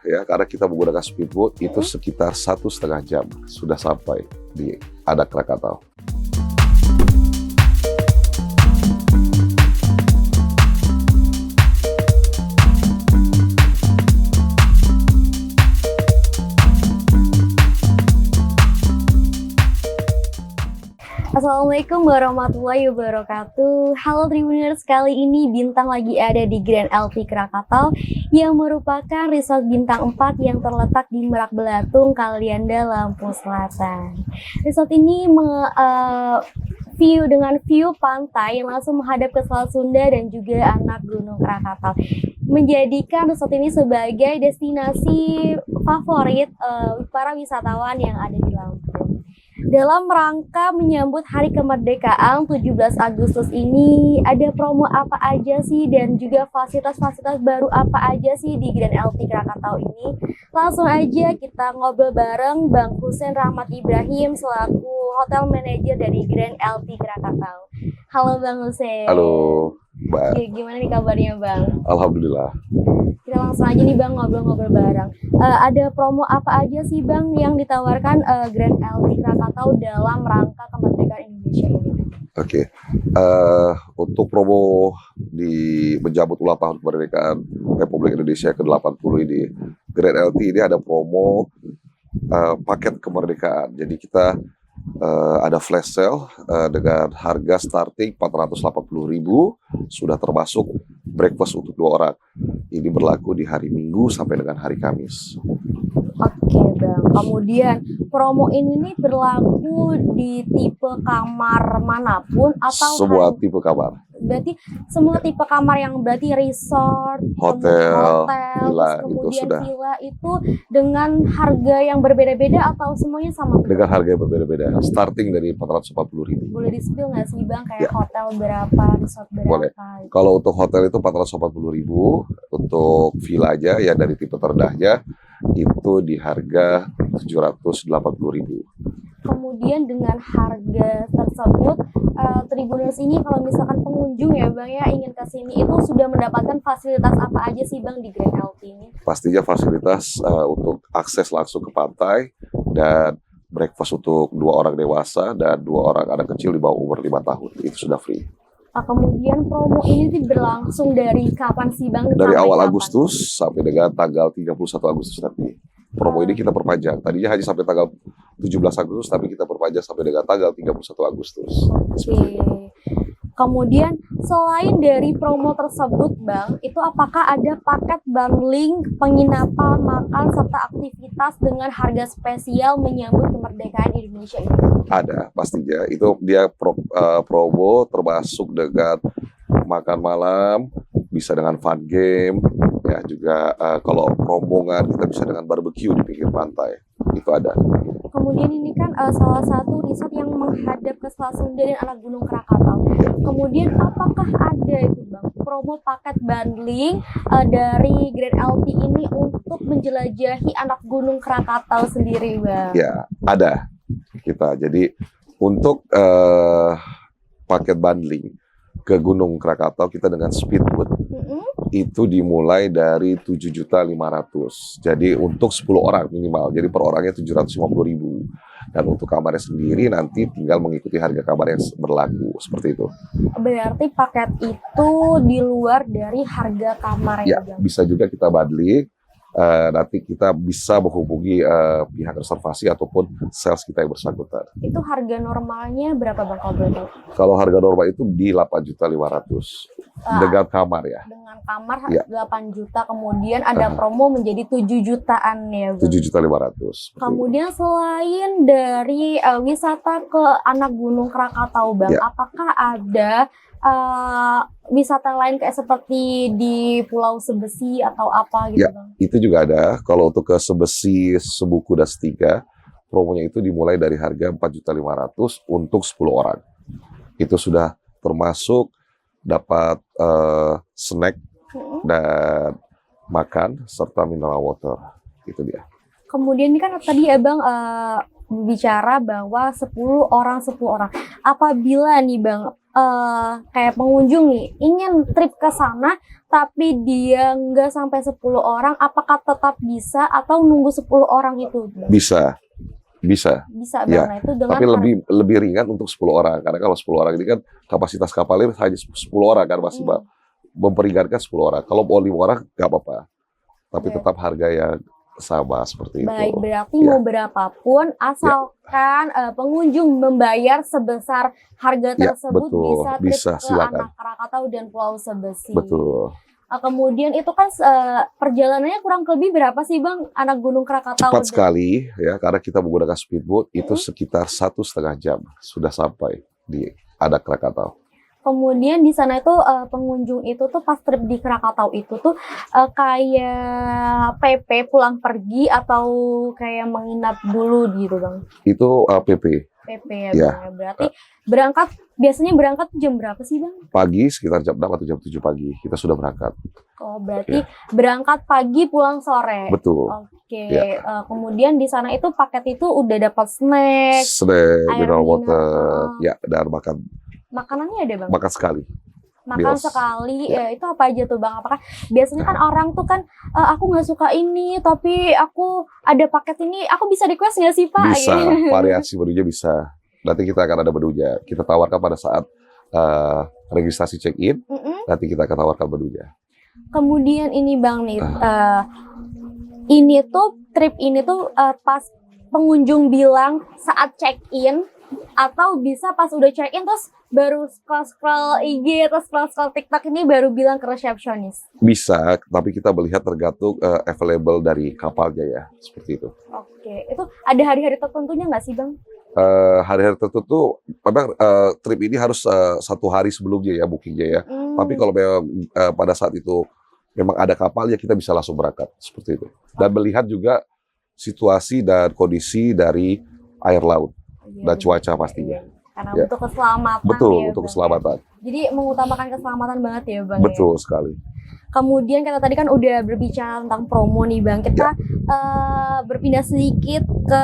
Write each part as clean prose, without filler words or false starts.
ya, karena kita menggunakan speedboat itu sekitar 1,5 jam sudah sampai di Adak Krakatau. Assalamualaikum warahmatullahi wabarakatuh. Halo Tribuners, kali ini Bintang lagi ada di Grand LT Krakatau yang merupakan resort bintang 4 yang terletak di Merak Belatung, Kalianda, Lampung Selatan. Resort ini dengan view pantai yang langsung menghadap ke Selat Sunda dan juga anak Gunung Krakatau, menjadikan resort ini sebagai destinasi favorit para wisatawan yang ada di Lampung. Dalam rangka menyambut Hari Kemerdekaan 17 Agustus ini, ada promo apa aja sih dan juga fasilitas-fasilitas baru apa aja sih di Grand LT Krakatau ini? Langsung aja kita ngobrol bareng Bang Husein Rahmat Ibrahim selaku Hotel Manager dari Grand LT Krakatau. Halo Bang Husein. Halo, Mbak. Gimana nih kabarnya Bang? Alhamdulillah. Kita langsung aja nih Bang ngobrol-ngobrol bareng. Ada promo apa aja sih Bang yang ditawarkan Grand LT Krakatau dalam rangka kemerdekaan Indonesia ini? Oke, untuk promo di menyambut ulang tahun kemerdekaan Republik Indonesia ke-80 ini, Grand LT ini ada promo paket kemerdekaan. Jadi kita ada flash sale dengan harga starting 480.000, sudah termasuk breakfast untuk 2 orang. Ini berlaku di hari Minggu sampai dengan hari Kamis. Oke Bang, kemudian promo ini nih berlaku di tipe kamar manapun atau Semua tipe kamar. berarti semua tipe kamar yang berarti resort, Hotel, terus villa, itu kemudian sudah. villa itu dengan harga yang berbeda-beda atau semuanya sama? Dengan harga yang berbeda-beda, starting dari 440.000. Boleh di-spill nggak sih Bang, kayak Ya. hotel berapa, resort berapa? Boleh. Kalau untuk hotel itu 440.000, untuk villa aja ya dari tipe terdahnya itu di harga 780.000. Kemudian dengan harga tersebut, Tribuners ini kalau misalkan pengunjung ya Bang ya ingin ke sini itu sudah mendapatkan fasilitas apa aja sih Bang di Grand LT ini? Pastinya fasilitas untuk akses langsung ke pantai dan breakfast untuk 2 orang dewasa dan 2 orang anak kecil di bawah umur 5 tahun. Itu sudah free. Kemudian promo ini sih berlangsung dari kapan sih Bang? Dari Sampai awal kapan? Agustus sampai dengan tanggal 31 Agustus nanti. Promo ini kita perpanjang. Tadinya hanya sampai tanggal 17 Agustus, tapi kita perpanjang sampai dengan tanggal 31 Agustus. Oke. Kemudian selain dari promo tersebut Bang, itu apakah ada paket bundling penginapan, makan, serta aktivitas dengan harga spesial menyambut kemerdekaan Indonesia ini? Ada, pastinya. Itu dia promo termasuk dengan makan malam, bisa dengan fun game, ya juga kalau rombongan kita bisa dengan barbecue di pinggir pantai. Itu ada. Kemudian ini kan salah satu resort yang menghadap ke Selat Sunda dan anak Gunung Krakatau. Kemudian apakah ada itu Bang promo paket bundling dari Grand LT ini untuk menjelajahi anak Gunung Krakatau sendiri Bang? Ya, ada kita. Jadi untuk paket bundling ke Gunung Krakatau kita dengan speedboat itu dimulai dari 7.500.000. Jadi untuk 10 orang minimal. Jadi per orangnya 750.000. Dan untuk kamarnya sendiri nanti tinggal mengikuti harga kamar yang berlaku seperti itu. Berarti paket itu di luar dari harga kamar Ya, Bang? bisa juga kita bundling. Nanti kita bisa menghubungi pihak reservasi ataupun sales kita yang bersangkutan. Itu harga normalnya berapa Bang kalau boleh tahu? Kalau harga normal itu di 8.500.000 dengan kamar ya. Dengan kamar Ya. 8 juta, kemudian ada promo menjadi 7 jutaan ya Bang? 7.500.000. Kemudian selain dari wisata ke anak Gunung Krakatau Bang, Ya. apakah ada wisata lain kayak seperti di Pulau Sebesi atau apa gitu Ya. Bang? Itu juga ada. Kalau untuk ke Sebesi, Sebuku, dan Setiga, promonya itu dimulai dari harga 4.500.000 untuk 10 orang. Itu sudah termasuk dapat snack dan makan serta mineral water. Itu dia. Kemudian ini kan tadi Abang bicara bahwa 10 orang. Apabila nih Bang kayak pengunjung nih ingin trip ke sana tapi dia nggak sampai 10 orang, apakah tetap bisa atau nunggu 10 orang itu? Bisa. Bisa. Bisa Ya, Bang. Nah, itu dengan tapi lebih ringan untuk 10 orang. Karena kalau 10 orang ini kan kapasitas kapalnya hanya 10 orang kan masih memperingatkan 10 orang. Kalau mau 5 orang nggak apa-apa. Tapi Oke. tetap harga yang sama seperti Baik, itu. berarti Ya. mau berapapun asalkan pengunjung membayar sebesar harga Ya, tersebut betul. bisa trip Bisa, ke silakan. Anak Krakatau dan Pulau Sebesi. Betul. Kemudian itu kan perjalanannya kurang lebih berapa sih Bang Anak Gunung Krakatau? Cepat sekali ya, karena kita menggunakan speedboat itu sekitar 1,5 jam sudah sampai di Anak Krakatau. Kemudian di sana itu pengunjung itu tuh pas trip di Krakatau itu tuh kayak PP pulang pergi atau kayak menginap dulu gitu Bang? Itu PP. PP ya Ya. Bang. Berarti biasanya berangkat jam berapa sih Bang? Pagi sekitar jam 6 atau jam 7 pagi kita sudah berangkat. Oh, berarti berangkat pagi pulang sore. Betul. Oke. Ya. Kemudian di sana itu paket itu udah dapat snack, Snack, air mineral minum, water, ya, dan makanannya ada Bang? makan sekali. Makan Meals. sekali, itu apa aja tuh Bang? Apakah biasanya kan orang tuh kan aku nggak suka ini, tapi aku ada paket ini, aku bisa request nggak sih Pak? Bisa, Gitu. variasi menunya bisa. Nanti kita akan ada menunya. Kita tawarkan pada saat registrasi check-in, nanti kita akan tawarkan menunya. Kemudian ini Bang nih, ini tuh trip ini tuh pas pengunjung bilang saat check-in atau bisa pas udah check-in terus baru scroll IG atau scroll TikTok ini baru bilang ke resepsionis. Bisa, tapi kita melihat tergantung available dari kapalnya ya, seperti itu. Oke, itu ada hari-hari tertentunya nggak sih Bang? Hari-hari tertentu, memang trip ini harus 1 hari sebelumnya ya bookingnya ya. Tapi kalau memang pada saat itu memang ada kapal ya kita bisa langsung berangkat seperti itu. Dan melihat juga situasi dan kondisi dari air laut dan cuaca pastinya. Karena Ya. untuk keselamatan. Betul, ya, untuk Bang. keselamatan. Jadi mengutamakan keselamatan banget ya Bang. Betul Ya? sekali. Kemudian kita tadi kan udah berbicara tentang promo nih Bang. Kita berpindah sedikit ke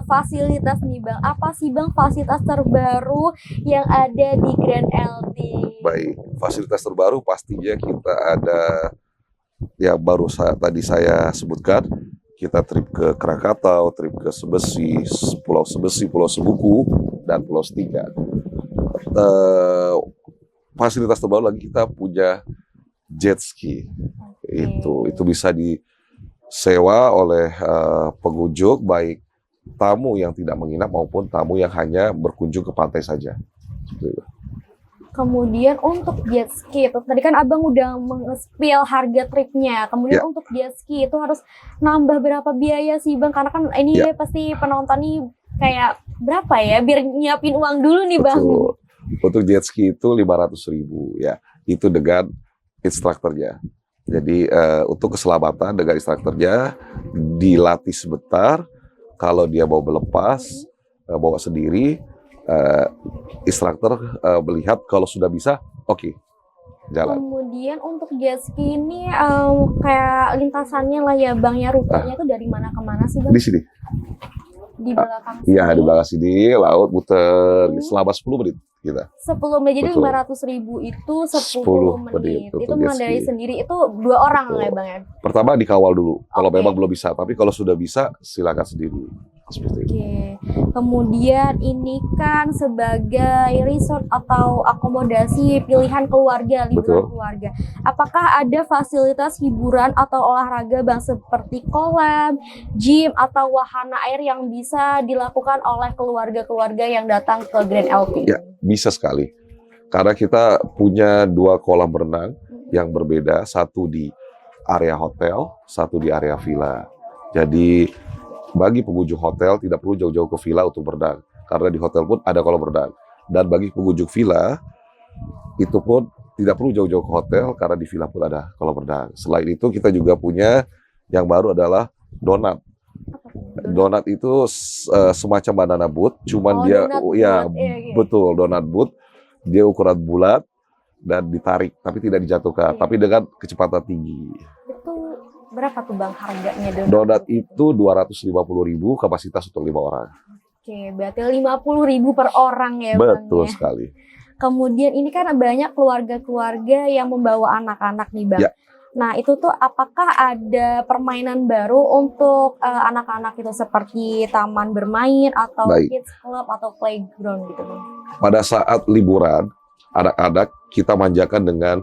fasilitas nih Bang. Apa sih Bang fasilitas terbaru yang ada di Grand LT? Baik, fasilitas terbaru pastinya kita ada yang baru tadi saya sebutkan. Kita trip ke Krakatau, trip ke Sebesi, Pulau Sebuku, dan Pulau Stika. Fasilitas terbaru lagi kita punya jet ski. Itu bisa disewa oleh pengunjung, baik tamu yang tidak menginap maupun tamu yang hanya berkunjung ke pantai saja. Seperti itu. Kemudian untuk jet ski itu tadi kan Abang udah meng-spill harga tripnya. Kemudian untuk jet ski itu harus nambah berapa biaya sih Bang? Karena kan ini pasti penonton nih kayak berapa ya biar nyiapin uang dulu nih Bang. Betul. Untuk jet ski itu 500.000 ya. Itu dengan instrukturnya. Jadi untuk keselamatan dengan instrukturnya dilatih sebentar. Kalau dia mau melepas, bawa sendiri. Instruktur melihat kalau sudah bisa, oke, jalan. Kemudian untuk jet ski ini kayak lintasannya lah ya Bang ya, rutenya itu dari mana ke mana sih Bang? Di sini. Di belakang sini. Iya, di belakang sini, laut muter selama 10 menit kita. 10 menit, jadi Betul. 500.000 itu 10 10 menit. untuk Itu jet mengendarai ski. sendiri, itu 2 orang Betul. lah ya Bang ya? Pertama dikawal dulu, kalau Oke. memang belum bisa. Tapi kalau sudah bisa, silakan sendiri. Seperti itu. Oke, kemudian ini kan sebagai resort atau akomodasi pilihan keluarga, liburan Betul. keluarga. Apakah ada fasilitas hiburan atau olahraga Bang seperti kolam, gym atau wahana air yang bisa dilakukan oleh keluarga-keluarga yang datang ke Grand LT? Ya, bisa sekali. Karena kita punya 2 kolam berenang yang berbeda, satu di area hotel, satu di area villa. Jadi bagi pengunjung hotel tidak perlu jauh-jauh ke villa untuk berenang, karena di hotel pun ada kolam berenang. Dan bagi pengunjung villa itu pun tidak perlu jauh-jauh ke hotel, karena di villa pun ada kolam berenang. Selain itu kita juga punya yang baru adalah donat. Donat itu semacam banana boat, cuman dia donat ya boat, iya. betul donat boat. Dia ukuran bulat dan ditarik, tapi tidak dijatuhkan, Iya. tapi dengan kecepatan tinggi. Itu berapa tuh Bang harganya donat? Donat itu 250.000 kapasitas untuk 5 orang. Oke, berarti 50.000 per orang ya Bang Betul ya. sekali. Kemudian ini kan banyak keluarga-keluarga yang membawa anak-anak nih Bang. Ya. Nah itu tuh apakah ada permainan baru untuk anak-anak itu seperti taman bermain atau Baik. kids club atau playground gitu Bang? Pada saat liburan, anak-anak kita manjakan dengan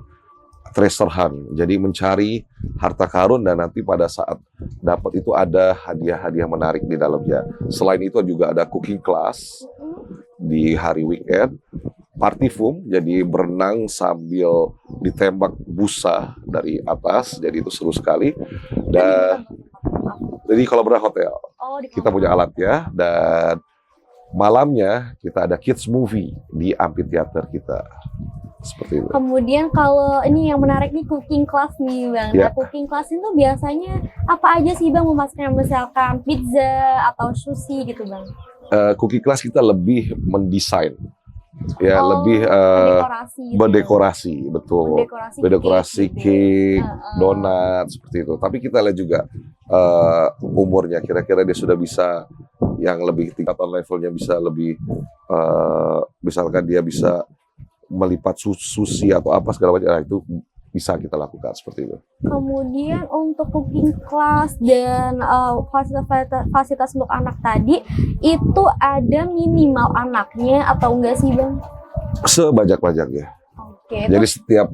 treasure hunt. Jadi mencari harta karun dan nanti pada saat dapat itu ada hadiah-hadiah menarik di dalamnya. Selain itu juga ada cooking class di hari weekend. Party foam, jadi berenang sambil ditembak busa dari atas, jadi itu seru sekali. Dan jadi kalau hotel, Oh, di kita punya alatnya, dan malamnya kita ada kids movie di amphitheater kita. Seperti itu. Kemudian kalau ini yang menarik nih cooking class nih Bang. Ya. Nah cooking class itu biasanya apa aja sih Bang memasaknya, misalkan pizza atau sushi gitu Bang? Cooking class kita lebih mendesain, ya Oh, lebih mendekorasi gitu ya. berdekorasi, betul. Berdekorasi cake gitu. cake, Heeh. donat, seperti itu. Tapi kita lihat juga umurnya, kira-kira dia sudah bisa yang lebih tingkatan levelnya bisa lebih, misalkan dia bisa melipat sushi atau apa segala macam, nah, itu bisa kita lakukan seperti itu. Kemudian untuk cooking class dan fasilitas untuk anak tadi itu ada minimal anaknya atau enggak sih Bang? Sebanyak-banyaknya. Oke, Jadi setiap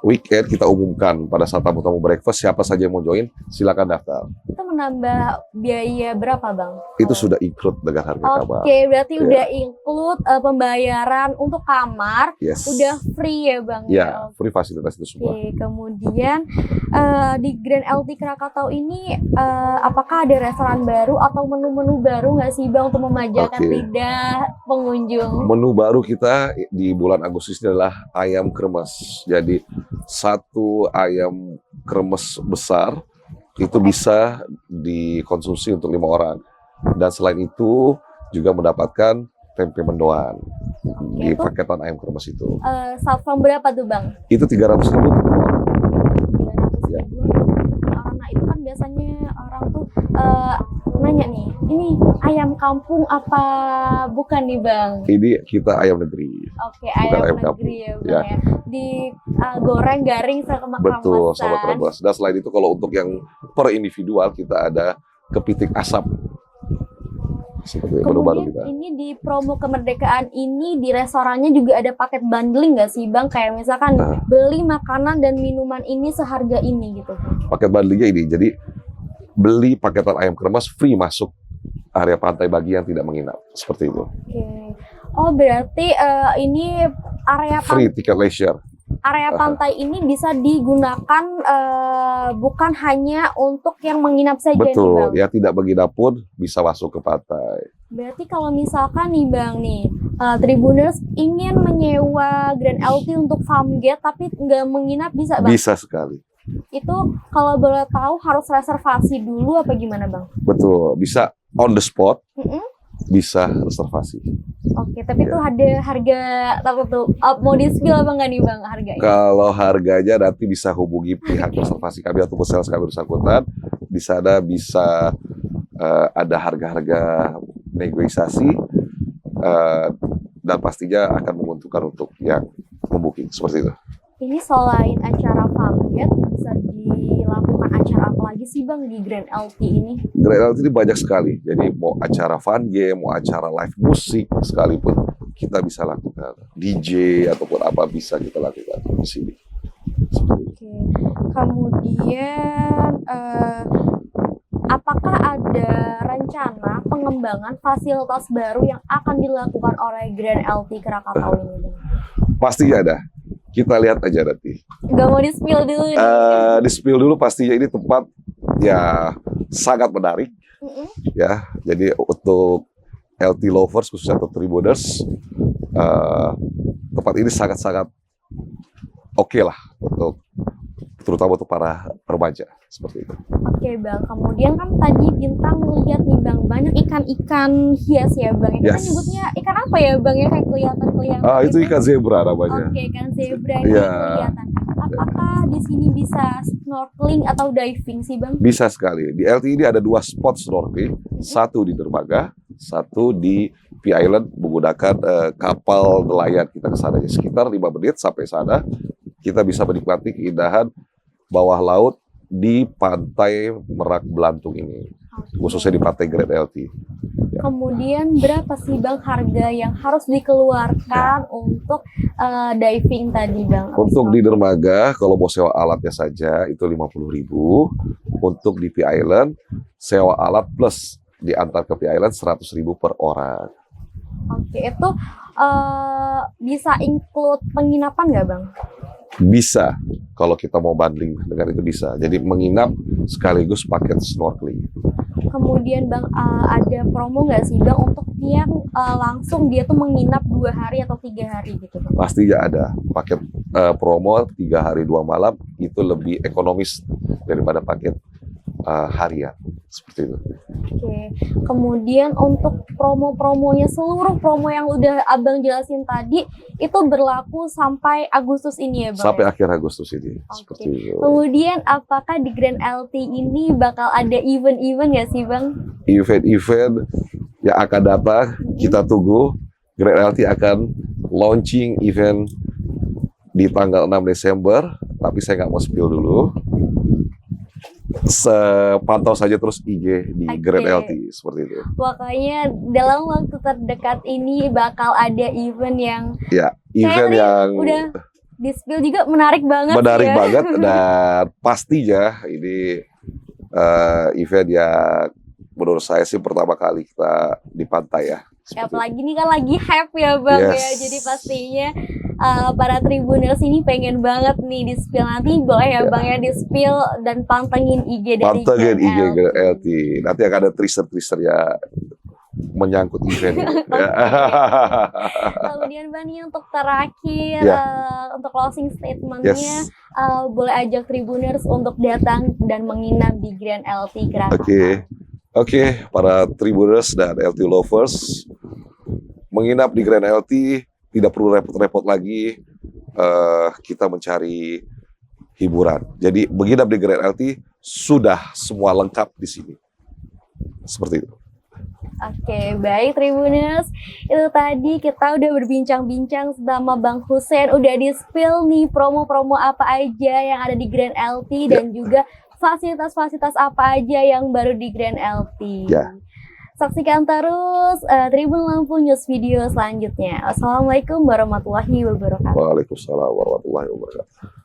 weekend kita umumkan pada saat tamu-tamu breakfast, siapa saja yang mau join, silakan daftar. itu menambah biaya berapa Bang? Itu sudah include dengan harga kamar. Oke, berarti Ya. udah include pembayaran untuk kamar, Yes. udah free ya Bang? Ya, free fasilitas itu semua. Oke, kemudian di Grand LT Krakatau ini apakah ada restoran baru atau menu-menu baru nggak sih Bang untuk memanjakan Oke. lidah pengunjung? Menu baru kita di bulan Agustus ini adalah ayam kremes. Jadi satu ayam kremes besar itu bisa dikonsumsi untuk 5 orang. Dan selain itu juga mendapatkan tempe mendoan di itu paketan ayam kremes itu. Satpam berapa tuh Bang? Itu 300.000 untuk 5 orang. 300 Ya. ribu. Nah itu kan biasanya orang tuh nanya nih, ini ayam kampung apa bukan nih Bang? Ini kita ayam negeri. Oke, ayam ayam negeri kampung. ya Bang Ya. ya. Digoreng garing sama Betul, sama kemasan. kerebas. Dan selain itu kalau untuk yang per individual kita ada kepiting asap. Seperti itu, menu baru Kemudian kita. ini di promo kemerdekaan ini di restorannya juga ada paket bundling nggak sih Bang? Kayak misalkan Nah. beli makanan dan minuman ini seharga ini gitu. Paket bundlingnya ini, jadi beli paketan ayam kremes free masuk area pantai bagi yang tidak menginap, seperti itu. Oke. Oh berarti ini area Free tiket leisure. area pantai ini bisa digunakan bukan hanya untuk yang menginap saja nih Betul, Bang. ya tidak menginap pun bisa masuk ke pantai. Berarti kalau misalkan nih Bang nih, Tribuners ingin menyewa Grand LT untuk farmgate tapi nggak menginap bisa Bang? Bisa sekali. Itu kalau boleh tahu harus reservasi dulu apa gimana Bang? Betul, bisa on the spot, Mm-mm. bisa reservasi. Oke, tapi Ya. itu ada harga tertentu. Mau di-spill apa nggak nih Bang harganya? Kalau harganya nanti bisa hubungi pihak reservasi kami ataupun sales kami bersangkutan. Di sana bisa ada harga-harga negosiasi dan pastinya akan menguntungkan untuk yang membooking seperti itu. Ini selain acara farmgate bisa dilakukan acara apa lagi sih Bang di Grand LT ini? Grand LT ini banyak sekali. Jadi mau acara fun game, mau acara live musik sekalipun kita bisa lakukan. DJ ataupun apa bisa kita lakukan di sini. Seperti itu. Oke. Kemudian apakah ada rencana pengembangan fasilitas baru yang akan dilakukan oleh Grand LT Krakatau ini Bang? Pastinya ada. Kita lihat aja nanti. Gak mau di-spill dulu nih. Di spill dulu, pastinya ini tempat ya sangat menarik Mm-mm. ya. Jadi untuk LT lovers khususnya untuk Tribuners, tempat ini sangat-sangat oke lah untuk terutama untuk para remaja seperti itu. Oke Bang, kemudian kan tadi Bintang lihat nih Bang, banyak ikan-ikan hias ya Bang. Kita Yes. nyebutnya ikan apa ya Bang ya, kayak kelihatan-kelihatan. Itu gitu. ikan zebra namanya. Oke, ikan zebra ini Iya. kelihatan. Apakah di sini bisa snorkeling atau diving sih Bang? Bisa sekali. Di LT ini ada 2 spot snorkeling, satu di dermaga, satu di Phi Island menggunakan kapal nelayan kita ke sana. Sekitar 5 menit sampai sana, kita bisa menikmati keindahan bawah laut di pantai Merak Belantung ini, khususnya di pantai Grand LT. Kemudian berapa sih Bang harga yang harus dikeluarkan untuk diving tadi Bang? Untuk di dermaga, kalau mau sewa alatnya saja itu 50.000. Untuk di Phi Island, sewa alat plus diantar ke Phi Island 100.000 per orang. Oke, itu bisa include penginapan nggak Bang? Bisa, kalau kita mau bundling dengan itu bisa. Jadi menginap sekaligus paket snorkeling. Kemudian Bang ada promo nggak sih Bang untuk yang langsung dia tuh menginap 2 hari atau 3 hari gitu Bang? Pastinya ada paket promo 3 hari 2 malam itu lebih ekonomis daripada paket harian seperti itu. Oke. Kemudian untuk promo-promonya, seluruh promo yang udah Abang jelasin tadi itu berlaku sampai Agustus ini ya Bang? Sampai ya? akhir Agustus ini. Oke. Seperti itu. Kemudian apakah di Grand LT ini bakal ada event-event nggak sih Bang? Event-event yang akan datang kita tunggu. Grand LT akan launching event di tanggal 6 Desember, tapi saya nggak mau spill dulu. Sepantau saja terus IG di Oke. Grand LT seperti itu. Pokoknya dalam waktu terdekat ini bakal ada event yang Ya, event tadi yang udah di-spill juga menarik banget menarik ya. banget dan pastinya ini event yang menurut saya sih pertama kali kita di pantai ya. Ya, Seperti apalagi ini kan lagi hype ya Bang ya. Yes. Jadi pastinya para Tribuners ini pengen banget nih di-spill. Nanti boleh ya Bang ya di-spill dan pantengin IG dari pantengin IG Grand Grand LT. Nanti akan ada teaser-teaser ya menyangkut event ini. Ya. Kemudian Bang nih untuk terakhir Ya. untuk closing statementnya Yes. boleh ajak Tribuners untuk datang dan menginap di Grand LT Krakatau. Oke, para Tribuners dan LT lovers, menginap di Grand LT tidak perlu repot-repot lagi. Kita mencari hiburan. Jadi menginap di Grand LT sudah semua lengkap di sini. Seperti itu. Oke, baik Tribuners. Itu tadi kita udah berbincang-bincang sama Bang Hussein, udah di-spill nih promo-promo apa aja yang ada di Grand LT dan juga fasilitas-fasilitas apa aja yang baru di Grand LT. Ya. Saksikan terus Tribun Lampung News video selanjutnya. Assalamualaikum warahmatullahi wabarakatuh. Waalaikumsalam warahmatullahi wabarakatuh.